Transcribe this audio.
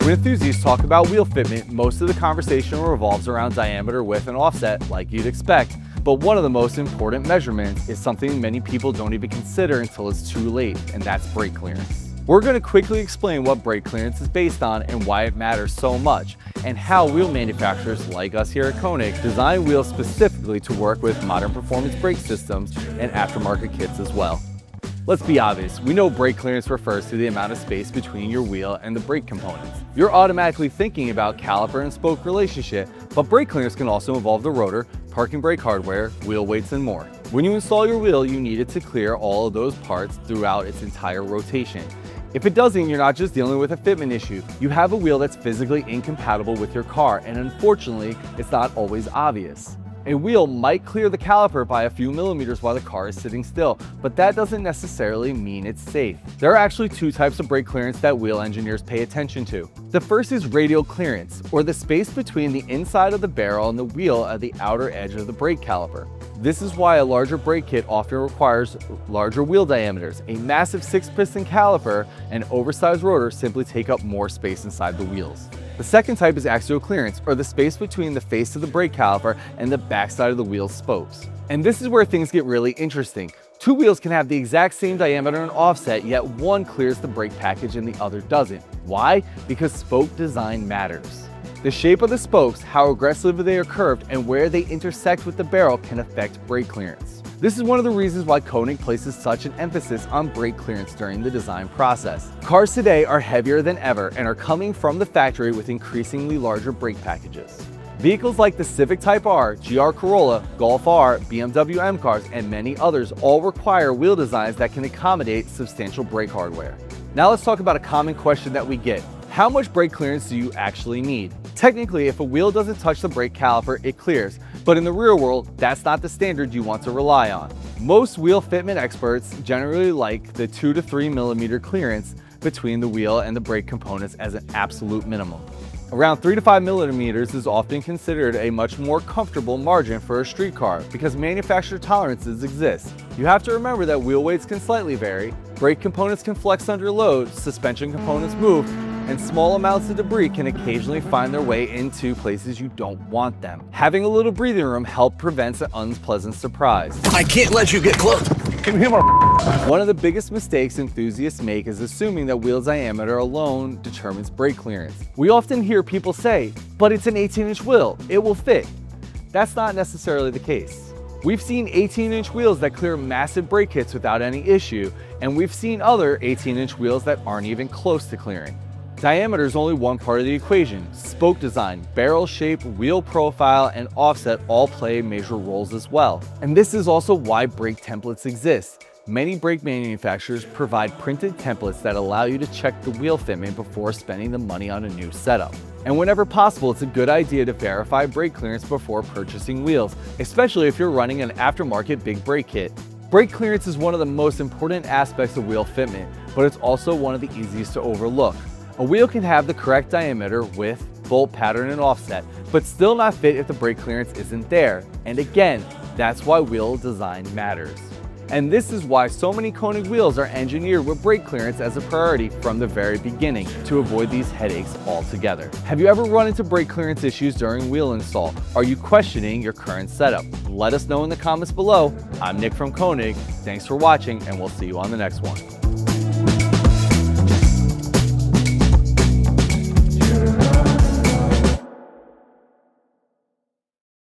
When enthusiasts talk about wheel fitment, most of the conversation revolves around diameter, width, and offset, like you'd expect. But one of the most important measurements is something many people don't even consider until it's too late, and that's brake clearance. We're going to quickly explain what brake clearance is based on and why it matters so much, and how wheel manufacturers like us here at KONIG design wheels specifically to work with modern performance brake systems and aftermarket kits as well. Let's be obvious, we know brake clearance refers to the amount of space between your wheel and the brake components. You're automatically thinking about caliper and spoke relationship, but brake clearance can also involve the rotor, parking brake hardware, wheel weights, and more. When you install your wheel, you need it to clear all of those parts throughout its entire rotation. If it doesn't, you're not just dealing with a fitment issue. You have a wheel that's physically incompatible with your car, and unfortunately, it's not always obvious. A wheel might clear the caliper by a few millimeters while the car is sitting still, but that doesn't necessarily mean it's safe. There are actually two types of brake clearance that wheel engineers pay attention to. The first is radial clearance, or the space between the inside of the barrel and the wheel at the outer edge of the brake caliper. This is why a larger brake kit often requires larger wheel diameters. A massive 6-piston caliper and oversized rotor simply take up more space inside the wheels. The second type is axial clearance, or the space between the face of the brake caliper and the backside of the wheel's spokes. And this is where things get really interesting. Two wheels can have the exact same diameter and offset, yet one clears the brake package and the other doesn't. Why? Because spoke design matters. The shape of the spokes, how aggressively they are curved, and where they intersect with the barrel can affect brake clearance. This is one of the reasons why KONIG places such an emphasis on brake clearance during the design process. Cars today are heavier than ever and are coming from the factory with increasingly larger brake packages. Vehicles like the Civic Type R, GR Corolla, Golf R, BMW M cars, and many others all require wheel designs that can accommodate substantial brake hardware. Now let's talk about a common question that we get. How much brake clearance do you actually need? Technically, if a wheel doesn't touch the brake caliper, it clears, but in the real world, that's not the standard you want to rely on. Most wheel fitment experts generally like the 2 to 3 millimeter clearance between the wheel and the brake components as an absolute minimum. Around 3 to 5 millimeters is often considered a much more comfortable margin for a street car because manufacturer tolerances exist. You have to remember that wheel weights can slightly vary, brake components can flex under load, suspension components move, and small amounts of debris can occasionally find their way into places you don't want them. Having a little breathing room helps prevent an unpleasant surprise. I can't let you get close. Can you hear my? One of the biggest mistakes enthusiasts make is assuming that wheel diameter alone determines brake clearance. We often hear people say, but it's an 18-inch wheel, it will fit. That's not necessarily the case. We've seen 18-inch wheels that clear massive brake hits without any issue, and we've seen other 18-inch wheels that aren't even close to clearing. Diameter is only one part of the equation. Spoke design, barrel shape, wheel profile, and offset all play major roles as well. And this is also why brake templates exist. Many brake manufacturers provide printed templates that allow you to check the wheel fitment before spending the money on a new setup. And whenever possible, it's a good idea to verify brake clearance before purchasing wheels, especially if you're running an aftermarket big brake kit. Brake clearance is one of the most important aspects of wheel fitment, but it's also one of the easiest to overlook. A wheel can have the correct diameter, width, bolt pattern, and offset, but still not fit if the brake clearance isn't there. And again, that's why wheel design matters. And this is why so many KONIG wheels are engineered with brake clearance as a priority from the very beginning to avoid these headaches altogether. Have you ever run into brake clearance issues during wheel install? Are you questioning your current setup? Let us know in the comments below. I'm Nick from KONIG. Thanks for watching, and we'll see you on the next one.